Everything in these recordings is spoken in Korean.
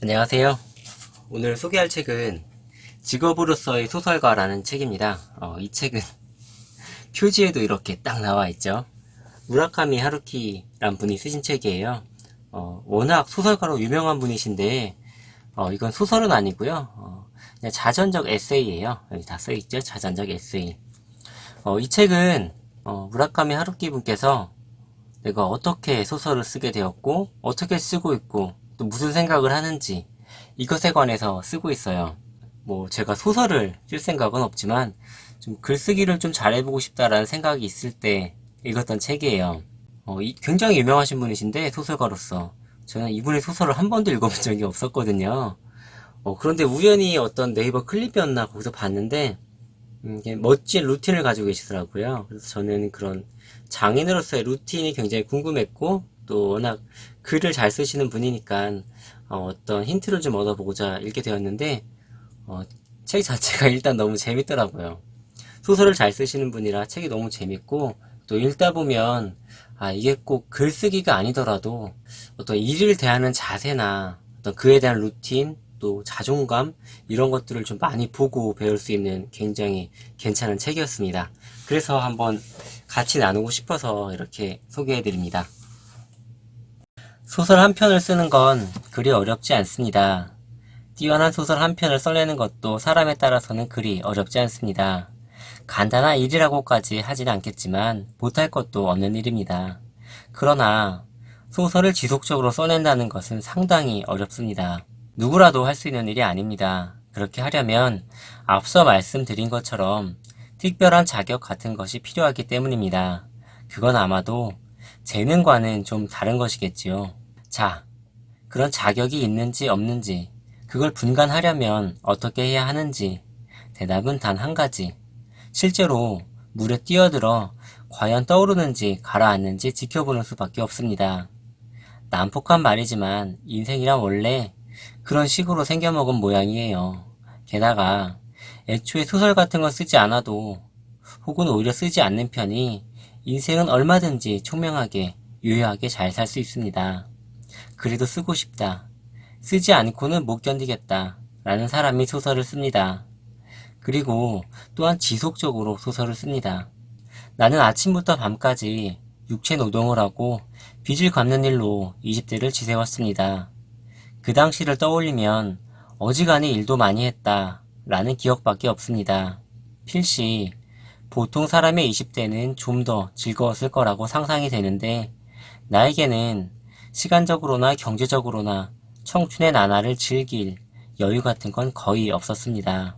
안녕하세요. 오늘 소개할 책은 직업으로서의 소설가라는 책입니다. 이 책은 표지에도 이렇게 딱 나와 있죠. 무라카미 하루키란 분이 쓰신 책이에요. 워낙 소설가로 유명한 분이신데 이건 소설은 아니고요. 그냥 자전적 에세이예요. 여기 다 써있죠. 자전적 에세이. 이 책은 무라카미 하루키 분께서 내가 어떻게 소설을 쓰게 되었고 어떻게 쓰고 있고 또 무슨 생각을 하는지 이것에 관해서 쓰고 있어요. 뭐 제가 소설을 쓸 생각은 없지만 좀 글쓰기를 좀 잘해보고 싶다라는 생각이 있을 때 읽었던 책이에요. 굉장히 유명하신 분이신데 소설가로서 저는 이분의 소설을 한 번도 읽어본 적이 없었거든요. 그런데 우연히 어떤 네이버 클립이었나 거기서 봤는데 이게 멋진 루틴을 가지고 계시더라고요. 그래서 저는 그런 장인으로서의 루틴이 굉장히 궁금했고 또 워낙 글을 잘 쓰시는 분이니까 어떤 힌트를 좀 얻어보고자 읽게 되었는데 책 자체가 일단 너무 재밌더라고요. 소설을 잘 쓰시는 분이라 책이 너무 재밌고 또 읽다 보면 이게 꼭 글쓰기가 아니더라도 어떤 일을 대하는 자세나 어떤 그에 대한 루틴 또 자존감 이런 것들을 좀 많이 보고 배울 수 있는 굉장히 괜찮은 책이었습니다. 그래서 한번 같이 나누고 싶어서 이렇게 소개해 드립니다. 소설 한 편을 쓰는 건 그리 어렵지 않습니다. 뛰어난 소설 한 편을 써내는 것도 사람에 따라서는 그리 어렵지 않습니다. 간단한 일이라고까지 하지는 않겠지만 못할 것도 없는 일입니다. 그러나 소설을 지속적으로 써낸다는 것은 상당히 어렵습니다. 누구라도 할 수 있는 일이 아닙니다. 그렇게 하려면 앞서 말씀드린 것처럼 특별한 자격 같은 것이 필요하기 때문입니다. 그건 아마도 재능과는 좀 다른 것이겠지요. 자, 그런 자격이 있는지 없는지, 그걸 분간하려면 어떻게 해야 하는지, 대답은 단 한 가지. 실제로 물에 뛰어들어 과연 떠오르는지 가라앉는지 지켜보는 수밖에 없습니다. 난폭한 말이지만 인생이란 원래 그런 식으로 생겨먹은 모양이에요. 게다가 애초에 소설 같은 건 쓰지 않아도 혹은 오히려 쓰지 않는 편이 인생은 얼마든지 총명하게 유효하게 잘 살 수 있습니다. 그래도 쓰고 싶다. 쓰지 않고는 못 견디겠다. 라는 사람이 소설을 씁니다. 그리고 또한 지속적으로 소설을 씁니다. 나는 아침부터 밤까지 육체 노동을 하고 빚을 갚는 일로 20대를 지새웠습니다. 그 당시를 떠올리면 어지간히 일도 많이 했다 라는 기억밖에 없습니다. 필시 보통 사람의 20대는 좀 더 즐거웠을 거라고 상상이 되는데 나에게는 시간적으로나 경제적으로나 청춘의 나날을 즐길 여유 같은 건 거의 없었습니다.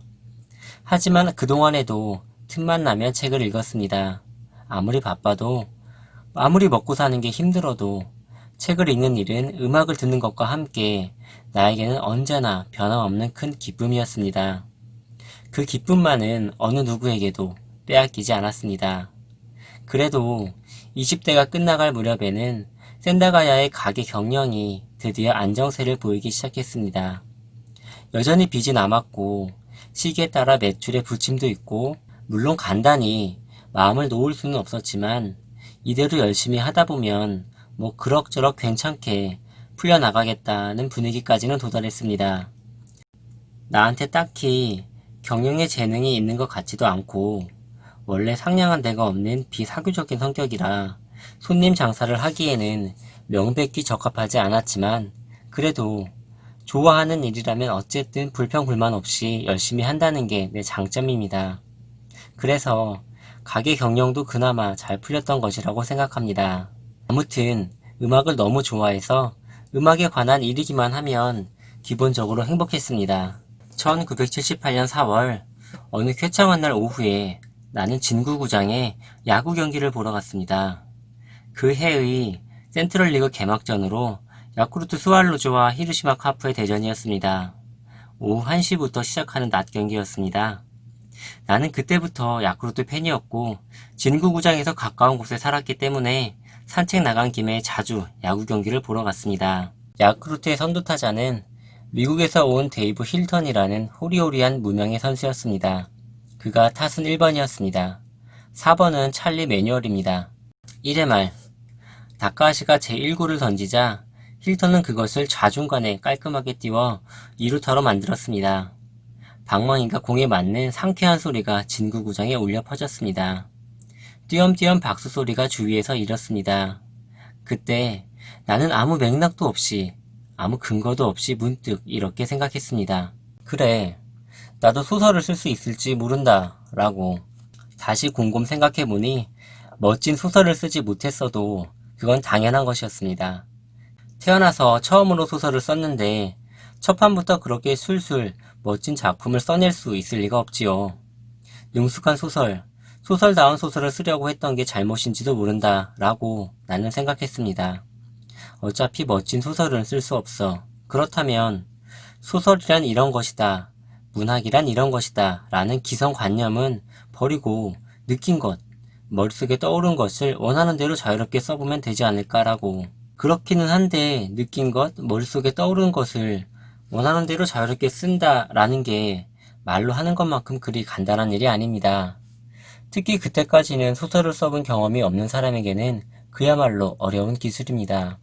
하지만 그동안에도 틈만 나면 책을 읽었습니다. 아무리 바빠도 아무리 먹고 사는 게 힘들어도 책을 읽는 일은 음악을 듣는 것과 함께 나에게는 언제나 변함없는 큰 기쁨이었습니다. 그 기쁨만은 어느 누구에게도 빼앗기지 않았습니다. 그래도 20대가 끝나갈 무렵에는 샌다가야의 가게 경영이 드디어 안정세를 보이기 시작했습니다. 여전히 빚이 남았고 시기에 따라 매출의 부침도 있고 물론 간단히 마음을 놓을 수는 없었지만 이대로 열심히 하다 보면 뭐 그럭저럭 괜찮게 풀려나가겠다는 분위기까지는 도달했습니다. 나한테 딱히 경영의 재능이 있는 것 같지도 않고 원래 상냥한 데가 없는 비사교적인 성격이라 손님 장사를 하기에는 명백히 적합하지 않았지만 그래도 좋아하는 일이라면 어쨌든 불평불만 없이 열심히 한다는 게 내 장점입니다. 그래서 가게 경영도 그나마 잘 풀렸던 것이라고 생각합니다. 아무튼 음악을 너무 좋아해서 음악에 관한 일이기만 하면 기본적으로 행복했습니다. 1978년 4월 어느 쾌청한 날 오후에 나는 진구구장에 야구 경기를 보러 갔습니다. 그 해의 센트럴리그 개막전으로 야쿠르트 스왈로즈와 히로시마 카프의 대전이었습니다. 오후 1시부터 시작하는 낮 경기였습니다. 나는 그때부터 야쿠르트 팬이었고 진구구장에서 가까운 곳에 살았기 때문에 산책 나간 김에 자주 야구 경기를 보러 갔습니다. 야쿠르트의 선두타자는 미국에서 온 데이브 힐턴이라는 호리호리한 무명의 선수였습니다. 그가 타순 1번이었습니다. 4번은 찰리 매뉴얼입니다. 1회 말 다카시가 제1구를 던지자 힐턴은 그것을 좌중간에 깔끔하게 띄워 2루타로 만들었습니다. 방망이가 공에 맞는 상쾌한 소리가 진구구장에 울려 퍼졌습니다. 띄엄띄엄 박수 소리가 주위에서 일었습니다. 그때 나는 아무 맥락도 없이 아무 근거도 없이 문득 이렇게 생각했습니다. 그래, 나도 소설을 쓸 수 있을지 모른다 라고. 다시 곰곰 생각해보니 멋진 소설을 쓰지 못했어도 그건 당연한 것이었습니다. 태어나서 처음으로 소설을 썼는데 첫 판부터 그렇게 술술 멋진 작품을 써낼 수 있을 리가 없지요. 능숙한 소설다운 소설을 쓰려고 했던 게 잘못인지도 모른다 라고 나는 생각했습니다. 어차피 멋진 소설은 쓸 수 없어. 그렇다면 소설이란 이런 것이다. 문학이란 이런 것이다. 라는 기성관념은 버리고 느낀 것, 머릿속에 떠오른 것을 원하는 대로 자유롭게 써보면 되지 않을까라고. 그렇기는 한데 느낀 것, 머릿속에 떠오른 것을 원하는 대로 자유롭게 쓴다라는 게 말로 하는 것만큼 그리 간단한 일이 아닙니다. 특히 그때까지는 소설을 써본 경험이 없는 사람에게는 그야말로 어려운 기술입니다.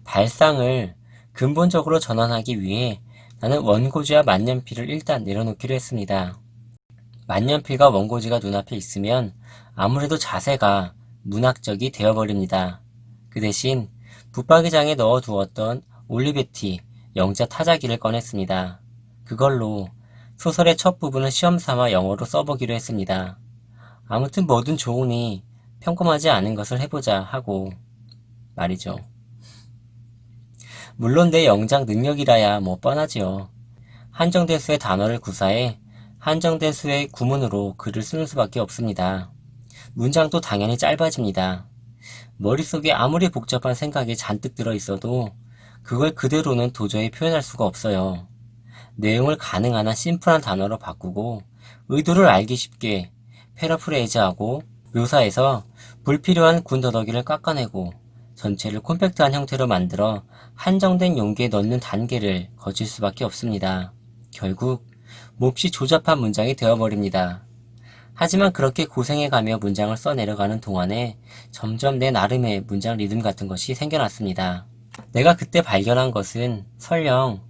발상을 근본적으로 전환하기 위해 나는 원고지와 만년필을 일단 내려놓기로 했습니다. 만년필과 원고지가 눈앞에 있으면 아무래도 자세가 문학적이 되어버립니다. 그 대신 붙박이장에 넣어두었던 올리베티 영자 타자기를 꺼냈습니다. 그걸로 소설의 첫 부분을 시험삼아 영어로 써보기로 했습니다. 아무튼 뭐든 좋으니 평범하지 않은 것을 해보자 하고 말이죠. 물론 내 영작 능력이라야 뭐 뻔하지요. 한정된 수의 단어를 구사해 한정된 수의 구문으로 글을 쓰는 수밖에 없습니다. 문장도 당연히 짧아집니다. 머릿속에 아무리 복잡한 생각이 잔뜩 들어있어도 그걸 그대로는 도저히 표현할 수가 없어요. 내용을 가능한 한 심플한 단어로 바꾸고 의도를 알기 쉽게 패러프레이즈하고 묘사해서 불필요한 군더더기를 깎아내고 전체를 콤팩트한 형태로 만들어 한정된 용기에 넣는 단계를 거칠 수밖에 없습니다. 결국 몹시 조잡한 문장이 되어버립니다. 하지만 그렇게 고생해가며 문장을 써내려가는 동안에 점점 내 나름의 문장 리듬 같은 것이 생겨났습니다. 내가 그때 발견한 것은 설령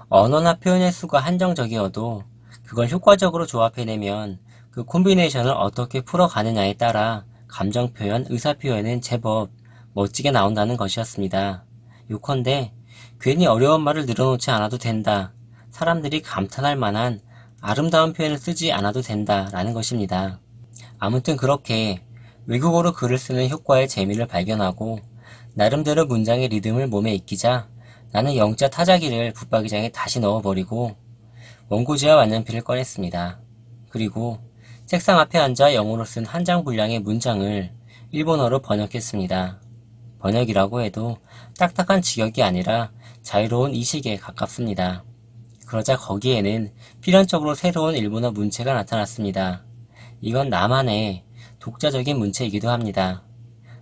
언어나 표현의 수가 한정적이어도 그걸 효과적으로 조합해내면 그 콤비네이션을 어떻게 풀어가느냐에 따라 감정 표현, 의사 표현은 제법 멋지게 나온다는 것이었습니다. 요컨대 괜히 어려운 말을 늘어놓지 않아도 된다. 사람들이 감탄할 만한 아름다운 표현을 쓰지 않아도 된다라는 것입니다. 아무튼 그렇게 외국어로 글을 쓰는 효과의 재미를 발견하고 나름대로 문장의 리듬을 몸에 익히자 나는 영자 타자기를 붙박이장에 다시 넣어버리고 원고지와 만년필을 꺼냈습니다. 그리고 책상 앞에 앉아 영어로 쓴 한 장 분량의 문장을 일본어로 번역했습니다. 번역이라고 해도 딱딱한 직역이 아니라 자유로운 이식에 가깝습니다. 그러자 거기에는 필연적으로 새로운 일본어 문체가 나타났습니다. 이건 나만의 독자적인 문체이기도 합니다.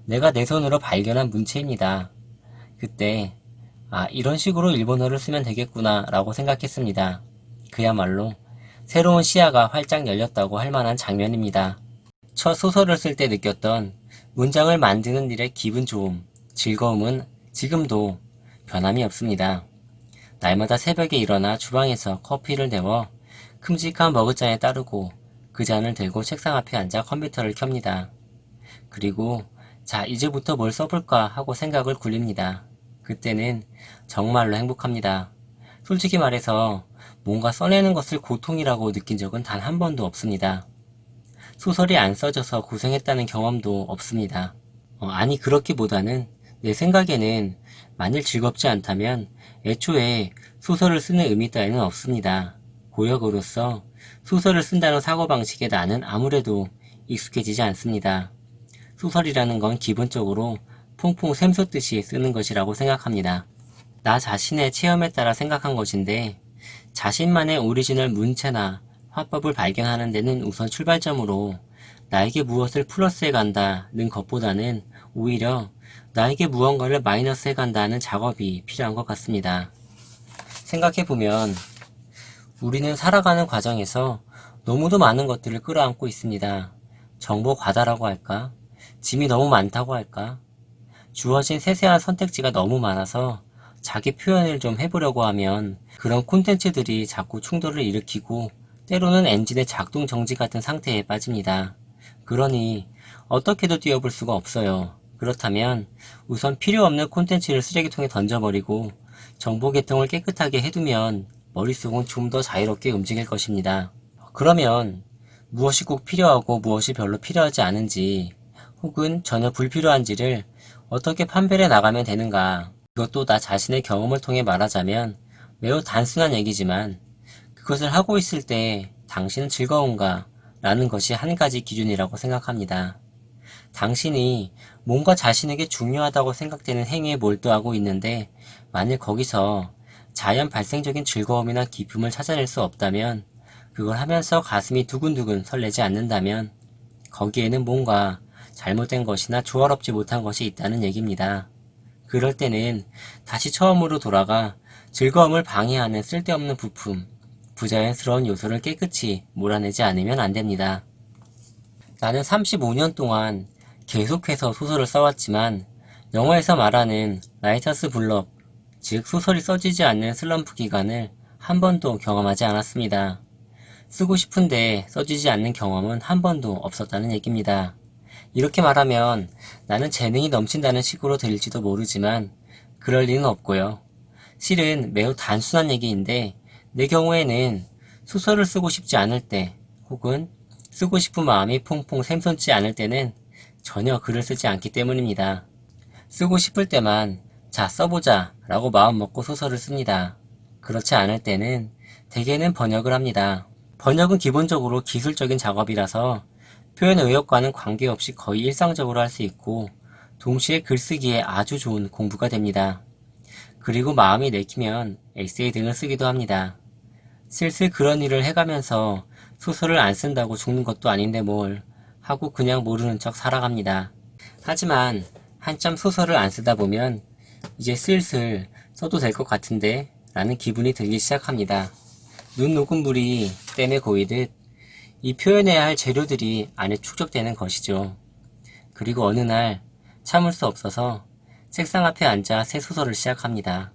내가 내 손으로 발견한 문체입니다. 그때 이런 식으로 일본어를 쓰면 되겠구나 라고 생각했습니다. 그야말로 새로운 시야가 활짝 열렸다고 할 만한 장면입니다. 첫 소설을 쓸 때 느꼈던 문장을 만드는 일의 기분 좋음, 즐거움은 지금도 변함이 없습니다. 날마다 새벽에 일어나 주방에서 커피를 내워 큼직한 머그잔에 따르고 그 잔을 들고 책상 앞에 앉아 컴퓨터를 켭니다. 그리고 자, 이제부터 뭘 써볼까 하고 생각을 굴립니다. 그때는 정말로 행복합니다. 솔직히 말해서 뭔가 써내는 것을 고통이라고 느낀 적은 단 한 번도 없습니다. 소설이 안 써져서 고생했다는 경험도 없습니다. 아니 그렇기보다는 내 생각에는 만일 즐겁지 않다면 애초에 소설을 쓰는 의미 따위는 없습니다. 고역으로서 소설을 쓴다는 사고방식에 나는 아무래도 익숙해지지 않습니다. 소설이라는 건 기본적으로 퐁퐁 샘솟듯이 쓰는 것이라고 생각합니다. 나 자신의 체험에 따라 생각한 것인데 자신만의 오리지널 문체나 화법을 발견하는 데는 우선 출발점으로 나에게 무엇을 플러스해 간다는 것보다는 오히려 나에게 무언가를 마이너스해 간다는 작업이 필요한 것 같습니다. 생각해보면 우리는 살아가는 과정에서 너무도 많은 것들을 끌어안고 있습니다. 정보 과다라고 할까? 짐이 너무 많다고 할까? 주어진 세세한 선택지가 너무 많아서 자기 표현을 좀 해보려고 하면 그런 콘텐츠들이 자꾸 충돌을 일으키고 때로는 엔진의 작동 정지 같은 상태에 빠집니다. 그러니 어떻게도 띄워볼 수가 없어요. 그렇다면 우선 필요 없는 콘텐츠를 쓰레기통에 던져버리고 정보 계통을 깨끗하게 해두면 머릿속은 좀 더 자유롭게 움직일 것입니다. 그러면 무엇이 꼭 필요하고 무엇이 별로 필요하지 않은지 혹은 전혀 불필요한지를 어떻게 판별해 나가면 되는가? 이것도 나 자신의 경험을 통해 말하자면 매우 단순한 얘기지만 그것을 하고 있을 때 당신은 즐거운가? 라는 것이 한 가지 기준이라고 생각합니다. 당신이 뭔가 자신에게 중요하다고 생각되는 행위에 몰두하고 있는데 만일 거기서 자연 발생적인 즐거움이나 기쁨을 찾아낼 수 없다면 그걸 하면서 가슴이 두근두근 설레지 않는다면 거기에는 뭔가 잘못된 것이나 조화롭지 못한 것이 있다는 얘기입니다. 그럴 때는 다시 처음으로 돌아가 즐거움을 방해하는 쓸데없는 부품, 부자연스러운 요소를 깨끗이 몰아내지 않으면 안 됩니다. 나는 35년 동안 계속해서 소설을 써왔지만 영화에서 말하는 라이터스 블럭, 즉 소설이 써지지 않는 슬럼프 기간을 한 번도 경험하지 않았습니다. 쓰고 싶은데 써지지 않는 경험은 한 번도 없었다는 얘기입니다. 이렇게 말하면 나는 재능이 넘친다는 식으로 들릴지도 모르지만 그럴 리는 없고요. 실은 매우 단순한 얘기인데 내 경우에는 소설을 쓰고 싶지 않을 때 혹은 쓰고 싶은 마음이 퐁퐁 샘솟지 않을 때는 전혀 글을 쓰지 않기 때문입니다. 쓰고 싶을 때만 자 써보자 라고 마음 먹고 소설을 씁니다. 그렇지 않을 때는 대개는 번역을 합니다. 번역은 기본적으로 기술적인 작업이라서 표현 의욕과는 관계없이 거의 일상적으로 할 수 있고 동시에 글쓰기에 아주 좋은 공부가 됩니다. 그리고 마음이 내키면 에세이 등을 쓰기도 합니다. 슬슬 그런 일을 해가면서 소설을 안 쓴다고 죽는 것도 아닌데 뭘 하고 그냥 모르는 척 살아갑니다. 하지만 한참 소설을 안 쓰다 보면 이제 슬슬 써도 될 것 같은데 라는 기분이 들기 시작합니다. 눈 녹은 물이 댐에 고이듯 이 표현해야 할 재료들이 안에 축적되는 것이죠. 그리고 어느 날 참을 수 없어서 책상 앞에 앉아 새 소설을 시작합니다.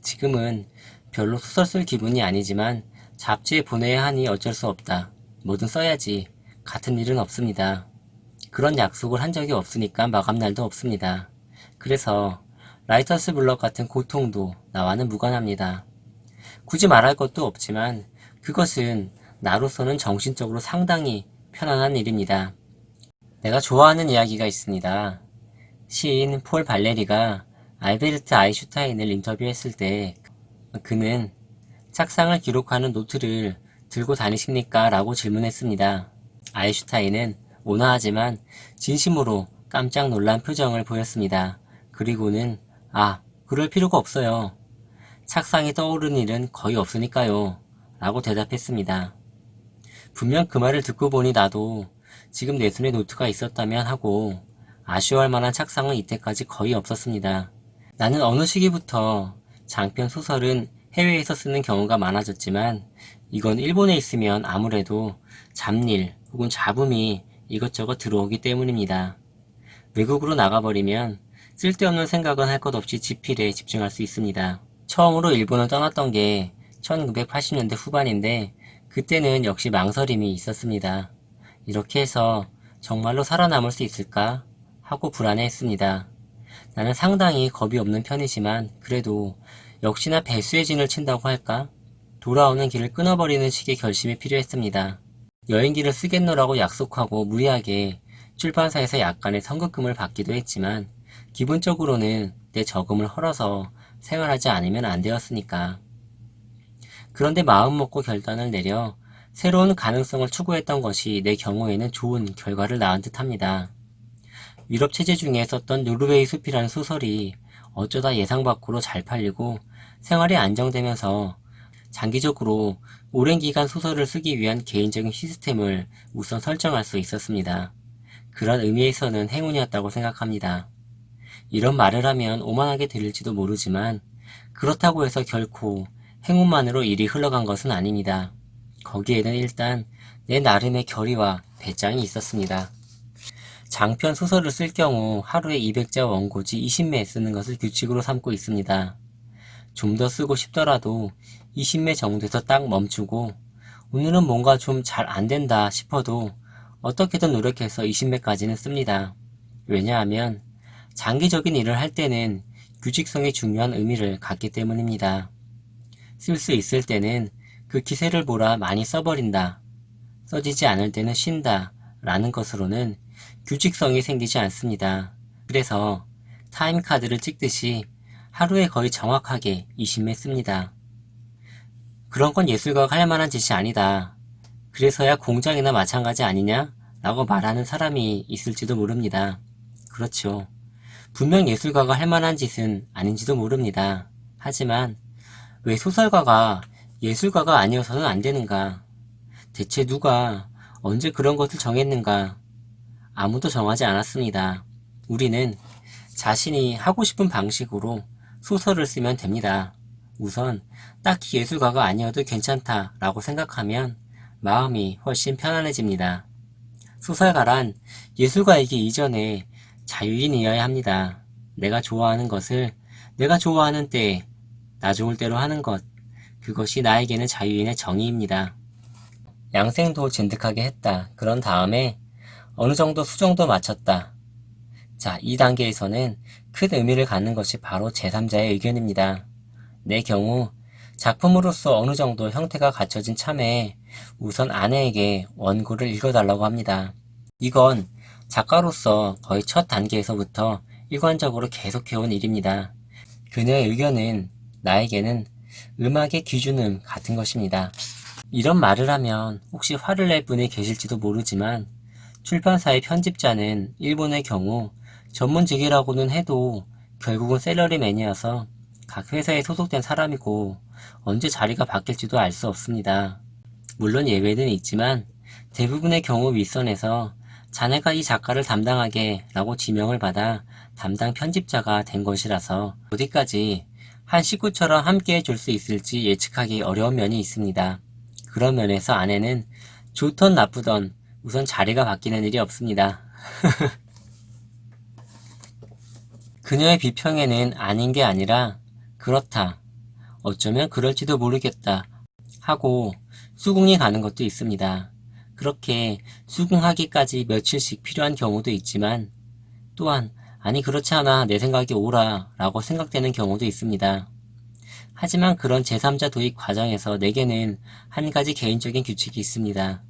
지금은 별로 소설 쓸 기분이 아니지만 잡지에 보내야 하니 어쩔 수 없다. 뭐든 써야지. 같은 일은 없습니다. 그런 약속을 한 적이 없으니까 마감날도 없습니다. 그래서 라이터스 블럭 같은 고통도 나와는 무관합니다. 굳이 말할 것도 없지만 그것은 나로서는 정신적으로 상당히 편안한 일입니다. 내가 좋아하는 이야기가 있습니다. 시인 폴 발레리가 알베르트 아인슈타인을 인터뷰했을 때 그는 착상을 기록하는 노트를 들고 다니십니까? 라고 질문했습니다. 아인슈타인은 온화하지만 진심으로 깜짝 놀란 표정을 보였습니다. 그리고는 그럴 필요가 없어요. 착상이 떠오르는 일은 거의 없으니까요. 라고 대답했습니다. 분명 그 말을 듣고 보니 나도 지금 내 손에 노트가 있었다면 하고 아쉬워할 만한 착상은 이때까지 거의 없었습니다. 나는 어느 시기부터 장편 소설은 해외에서 쓰는 경우가 많아졌지만 이건 일본에 있으면 아무래도 잡일 혹은 잡음이 이것저것 들어오기 때문입니다. 외국으로 나가버리면 쓸데없는 생각은 할 것 없이 집필에 집중할 수 있습니다. 처음으로 일본을 떠났던 게 1980년대 후반인데 그때는 역시 망설임이 있었습니다. 이렇게 해서 정말로 살아남을 수 있을까 하고 불안해했습니다. 나는 상당히 겁이 없는 편이지만 그래도 역시나 배수의 진을 친다고 할까? 돌아오는 길을 끊어버리는 식의 결심이 필요했습니다. 여행기를 쓰겠노라고 약속하고 무리하게 출판사에서 약간의 선급금을 받기도 했지만 기본적으로는 내 저금을 헐어서 생활하지 않으면 안 되었으니까. 그런데 마음 먹고 결단을 내려 새로운 가능성을 추구했던 것이 내 경우에는 좋은 결과를 낳은 듯 합니다. 유럽 체제 중에 썼던 노르웨이 숲이라는 소설이 어쩌다 예상 밖으로 잘 팔리고 생활이 안정되면서 장기적으로 오랜 기간 소설을 쓰기 위한 개인적인 시스템을 우선 설정할 수 있었습니다. 그런 의미에서는 행운이었다고 생각합니다. 이런 말을 하면 오만하게 들릴지도 모르지만 그렇다고 해서 결코 행운만으로 일이 흘러간 것은 아닙니다. 거기에는 일단 내 나름의 결의와 배짱이 있었습니다. 장편 소설을 쓸 경우 하루에 200자 원고지 20매 쓰는 것을 규칙으로 삼고 있습니다. 좀 더 쓰고 싶더라도 20매 정도에서 딱 멈추고 오늘은 뭔가 좀 잘 안 된다 싶어도 어떻게든 노력해서 20매까지는 씁니다. 왜냐하면 장기적인 일을 할 때는 규칙성이 중요한 의미를 갖기 때문입니다. 쓸 수 있을 때는 그 기세를 몰아 많이 써버린다. 써지지 않을 때는 쉰다. 라는 것으로는 규칙성이 생기지 않습니다. 그래서 타임카드를 찍듯이 하루에 거의 정확하게 20매 씁니다. 그런 건 예술가가 할 만한 짓이 아니다. 그래서야 공장이나 마찬가지 아니냐? 라고 말하는 사람이 있을지도 모릅니다. 그렇죠. 분명 예술가가 할 만한 짓은 아닌지도 모릅니다. 하지만 왜 소설가가 예술가가 아니어서는 안 되는가? 대체 누가 언제 그런 것을 정했는가? 아무도 정하지 않았습니다. 우리는 자신이 하고 싶은 방식으로 소설을 쓰면 됩니다. 우선 딱히 예술가가 아니어도 괜찮다라고 생각하면 마음이 훨씬 편안해집니다. 소설가란 예술가이기 이전에 자유인이어야 합니다. 내가 좋아하는 것을 내가 좋아하는 때에 나 좋을 대로 하는 것, 그것이 나에게는 자유인의 정의입니다. 양생도 진득하게 했다. 그런 다음에 어느 정도 수정도 마쳤다. 자, 이 단계에서는 큰 의미를 갖는 것이 바로 제3자의 의견입니다. 내 경우 작품으로서 어느 정도 형태가 갖춰진 참에 우선 아내에게 원고를 읽어달라고 합니다. 이건 작가로서 거의 첫 단계에서부터 일관적으로 계속해온 일입니다. 그녀의 의견은 나에게는 음악의 기준음 같은 것입니다. 이런 말을 하면 혹시 화를 낼 분이 계실지도 모르지만 출판사의 편집자는 일본의 경우 전문직이라고는 해도 결국은 셀러리맨이어서 각 회사에 소속된 사람이고 언제 자리가 바뀔지도 알 수 없습니다. 물론 예외는 있지만 대부분의 경우 윗선에서 자네가 이 작가를 담당하게 라고 지명을 받아 담당 편집자가 된 것이라서 어디까지 한 식구처럼 함께 해줄 수 있을지 예측하기 어려운 면이 있습니다. 그런 면에서 아내는 좋던 나쁘던 우선 자리가 바뀌는 일이 없습니다. 그녀의 비평에는 아닌 게 아니라 그렇다, 어쩌면 그럴지도 모르겠다 하고 수긍이 가는 것도 있습니다. 그렇게 수긍하기까지 며칠씩 필요한 경우도 있지만 또한 아니 그렇지 않아 내 생각이 옳아 라고 생각되는 경우도 있습니다. 하지만 그런 제3자 도입 과정에서 내게는 한 가지 개인적인 규칙이 있습니다.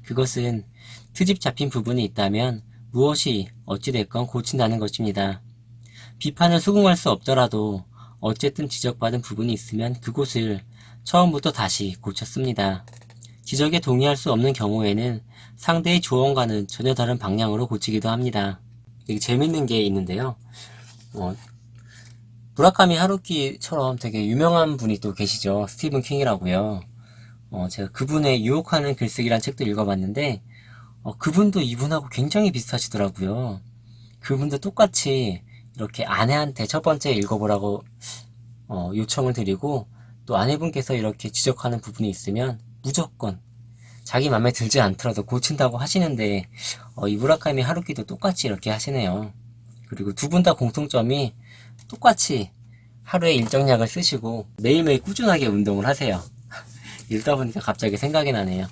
그것은 트집 잡힌 부분이 있다면 무엇이 어찌됐건 고친다는 것입니다. 비판을 수긍할 수 없더라도 어쨌든 지적받은 부분이 있으면 그곳을 처음부터 다시 고쳤습니다. 지적에 동의할 수 없는 경우에는 상대의 조언과는 전혀 다른 방향으로 고치기도 합니다. 되게 재밌는 게 있는데요. 무라카미 하루키처럼 되게 유명한 분이 또 계시죠. 스티븐 킹이라고요. 제가 그분의 유혹하는 글쓰기란 책도 읽어봤는데 그분도 이분하고 굉장히 비슷하시더라고요. 그분도 똑같이 이렇게 아내한테 첫 번째 읽어보라고 요청을 드리고 또 아내분께서 이렇게 지적하는 부분이 있으면 무조건 자기 맘에 들지 않더라도 고친다고 하시는데 이 무라카미 하루키도 똑같이 이렇게 하시네요. 그리고 두 분 다 공통점이 똑같이 하루에 일정량을 쓰시고 매일매일 꾸준하게 운동을 하세요. 읽다 보니까 갑자기 생각이 나네요.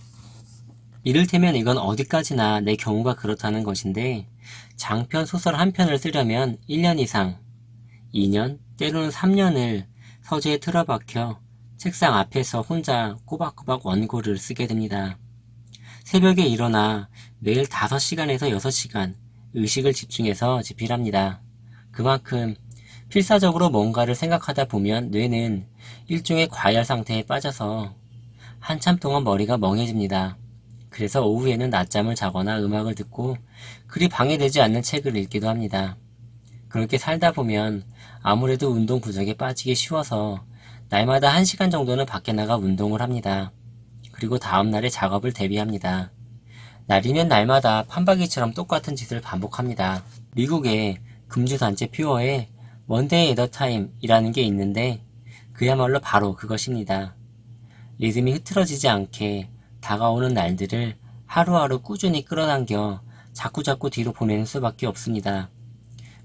이를테면 이건 어디까지나 내 경우가 그렇다는 것인데 장편 소설 한 편을 쓰려면 1년 이상, 2년, 때로는 3년을 서재에 틀어박혀 책상 앞에서 혼자 꼬박꼬박 원고를 쓰게 됩니다. 새벽에 일어나 매일 5시간에서 6시간 의식을 집중해서 집필합니다. 그만큼 필사적으로 뭔가를 생각하다 보면 뇌는 일종의 과열 상태에 빠져서 한참 동안 머리가 멍해집니다. 그래서 오후에는 낮잠을 자거나 음악을 듣고 그리 방해되지 않는 책을 읽기도 합니다. 그렇게 살다 보면 아무래도 운동 부족에 빠지기 쉬워서 날마다 1시간 정도는 밖에 나가 운동을 합니다. 그리고 다음날의 작업을 대비합니다. 날이면 날마다 판박이처럼 똑같은 짓을 반복합니다. 미국의 금주단체 퓨어에 One Day at a Time 이라는 게 있는데 그야말로 바로 그것입니다. 리듬이 흐트러지지 않게 다가오는 날들을 하루하루 꾸준히 끌어당겨 자꾸자꾸 뒤로 보내는 수밖에 없습니다.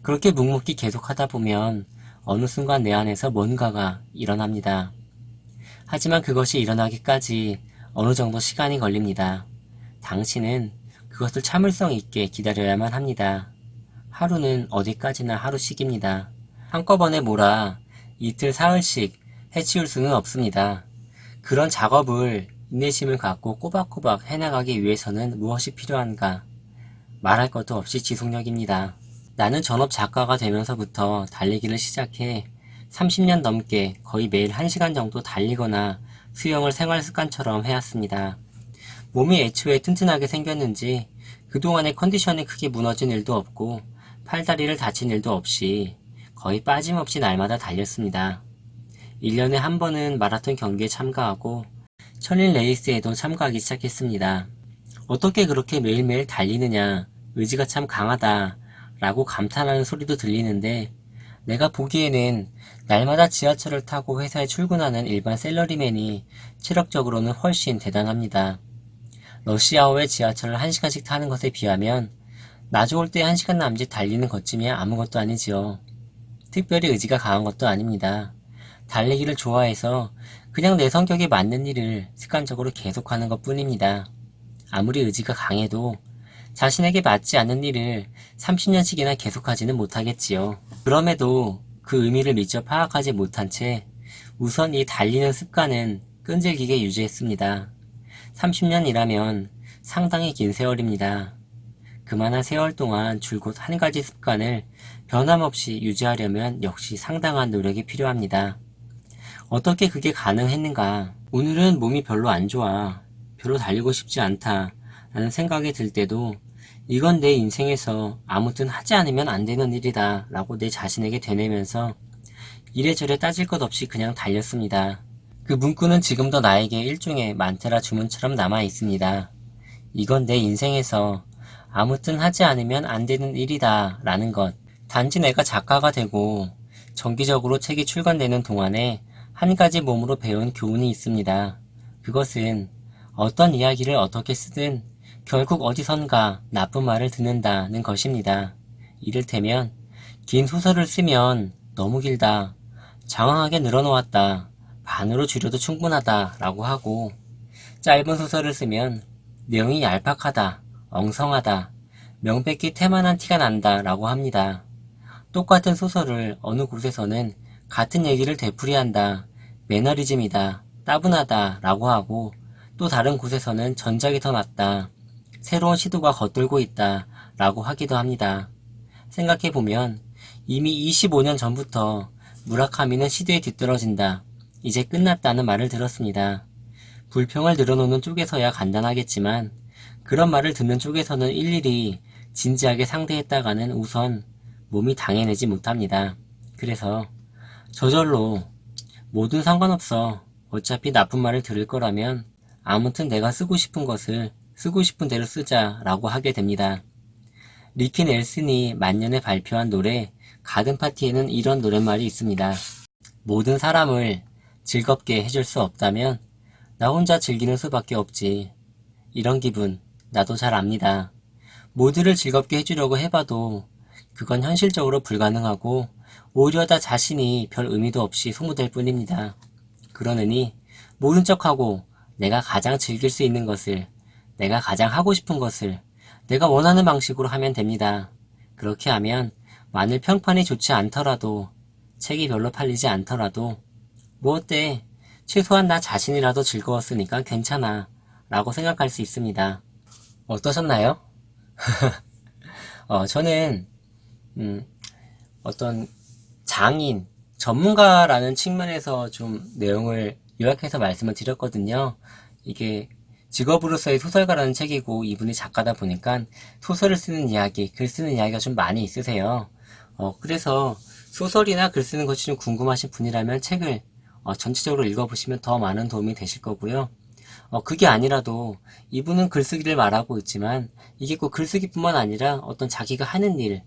그렇게 묵묵히 계속하다 보면 어느 순간 내 안에서 뭔가가 일어납니다. 하지만 그것이 일어나기까지 어느 정도 시간이 걸립니다. 당신은 그것을 참을성 있게 기다려야만 합니다. 하루는 어디까지나 하루씩입니다. 한꺼번에 몰아 이틀 사흘씩 해치울 수는 없습니다. 그런 작업을 인내심을 갖고 꼬박꼬박 해나가기 위해서는 무엇이 필요한가? 말할 것도 없이 지속력입니다. 나는 전업 작가가 되면서부터 달리기를 시작해 30년 넘게 거의 매일 1시간 정도 달리거나 수영을 생활 습관처럼 해왔습니다. 몸이 애초에 튼튼하게 생겼는지 그동안의 컨디션이 크게 무너진 일도 없고 팔다리를 다친 일도 없이 거의 빠짐없이 날마다 달렸습니다. 1년에 한 번은 마라톤 경기에 참가하고 1000일 레이스에도 참가하기 시작했습니다. 어떻게 그렇게 매일매일 달리느냐, 의지가 참 강하다 라고 감탄하는 소리도 들리는데 내가 보기에는 날마다 지하철을 타고 회사에 출근하는 일반 샐러리맨이 체력적으로는 훨씬 대단합니다. 러시아어의 지하철을 1시간씩 타는 것에 비하면 나 좋을 때 1시간 남짓 달리는 것쯤이야 아무것도 아니지요. 특별히 의지가 강한 것도 아닙니다. 달리기를 좋아해서 그냥 내 성격에 맞는 일을 습관적으로 계속하는 것 뿐입니다. 아무리 의지가 강해도 자신에게 맞지 않는 일을 30년씩이나 계속하지는 못하겠지요. 그럼에도 그 의미를 미처 파악하지 못한 채 우선 이 달리는 습관은 끈질기게 유지했습니다. 30년이라면 상당히 긴 세월입니다. 그만한 세월 동안 줄곧 한 가지 습관을 변함없이 유지하려면 역시 상당한 노력이 필요합니다. 어떻게 그게 가능했는가? 오늘은 몸이 별로 안 좋아. 별로 달리고 싶지 않다. 라는 생각이 들 때도 이건 내 인생에서 아무튼 하지 않으면 안 되는 일이다. 라고 내 자신에게 되뇌면서 이래저래 따질 것 없이 그냥 달렸습니다. 그 문구는 지금도 나에게 일종의 만트라 주문처럼 남아 있습니다. 이건 내 인생에서 아무튼 하지 않으면 안 되는 일이다 라는 것. 단지 내가 작가가 되고 정기적으로 책이 출간되는 동안에 한 가지 몸으로 배운 교훈이 있습니다. 그것은 어떤 이야기를 어떻게 쓰든 결국 어디선가 나쁜 말을 듣는다는 것입니다. 이를테면 긴 소설을 쓰면 너무 길다, 장황하게 늘어놓았다, 반으로 줄여도 충분하다 라고 하고 짧은 소설을 쓰면 내용이 얄팍하다, 엉성하다, 명백히 태만한 티가 난다 라고 합니다. 똑같은 소설을 어느 곳에서는 같은 얘기를 되풀이한다, 매너리즘이다, 따분하다 라고 하고 또 다른 곳에서는 전작이 더 낫다, 새로운 시도가 겉돌고 있다 라고 하기도 합니다. 생각해보면 이미 25년 전부터 무라카미는 시대에 뒤떨어진다, 이제 끝났다는 말을 들었습니다. 불평을 늘어놓는 쪽에서야 간단하겠지만 그런 말을 듣는 쪽에서는 일일이 진지하게 상대했다가는 우선 몸이 당해내지 못합니다. 그래서 저절로 뭐든 상관없어, 어차피 나쁜 말을 들을 거라면 아무튼 내가 쓰고 싶은 것을 쓰고 싶은 대로 쓰자 라고 하게 됩니다. 리키 넬슨이 만년에 발표한 노래 가든 파티에는 이런 노랫말이 있습니다. 모든 사람을 즐겁게 해줄 수 없다면 나 혼자 즐기는 수밖에 없지. 이런 기분 나도 잘 압니다. 모두를 즐겁게 해주려고 해봐도 그건 현실적으로 불가능하고 오히려 나 자신이 별 의미도 없이 소모될 뿐입니다. 그러느니 모른 척하고 내가 가장 즐길 수 있는 것을, 내가 가장 하고 싶은 것을 내가 원하는 방식으로 하면 됩니다. 그렇게 하면 만일 평판이 좋지 않더라도, 책이 별로 팔리지 않더라도 뭐 어때? 최소한 나 자신이라도 즐거웠으니까 괜찮아 라고 생각할 수 있습니다. 어떠셨나요? 저는 어떤 장인, 전문가라는 측면에서 좀 내용을 요약해서 말씀을 드렸거든요. 이게 직업으로서의 소설가라는 책이고 이분이 작가다 보니까 소설을 쓰는 이야기, 글 쓰는 이야기가 좀 많이 있으세요. 그래서 소설이나 글 쓰는 것이 좀 궁금하신 분이라면 책을 전체적으로 읽어보시면 더 많은 도움이 되실 거고요. 그게 아니라도 이분은 글쓰기를 말하고 있지만 이게 꼭 글쓰기뿐만 아니라 어떤 자기가 하는 일,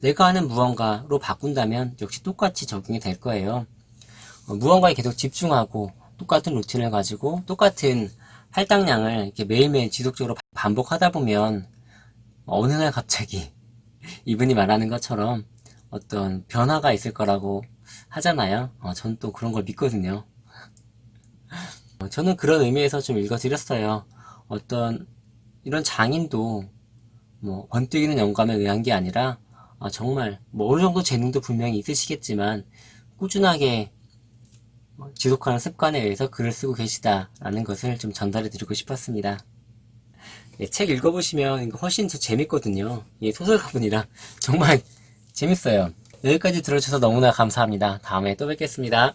내가 하는 무언가로 바꾼다면 역시 똑같이 적용이 될 거예요. 무언가에 계속 집중하고 똑같은 루틴을 가지고 똑같은 할당량을 이렇게 매일매일 지속적으로 반복하다 보면 어느 날 갑자기 이분이 말하는 것처럼 어떤 변화가 있을 거라고 하잖아요. 저는 또 그런 걸 믿거든요. 저는 그런 의미에서 좀 읽어드렸어요. 어떤 이런 장인도 뭐 번뜩이는 영감에 의한 게 아니라 정말 뭐 어느 정도 재능도 분명히 있으시겠지만 꾸준하게 지속하는 습관에 의해서 글을 쓰고 계시다라는 것을 좀 전달해 드리고 싶었습니다. 예, 책 읽어보시면 이거 훨씬 더 재밌거든요. 예, 소설가분이라 정말 재밌어요. 여기까지 들어주셔서 너무나 감사합니다. 다음에 또 뵙겠습니다.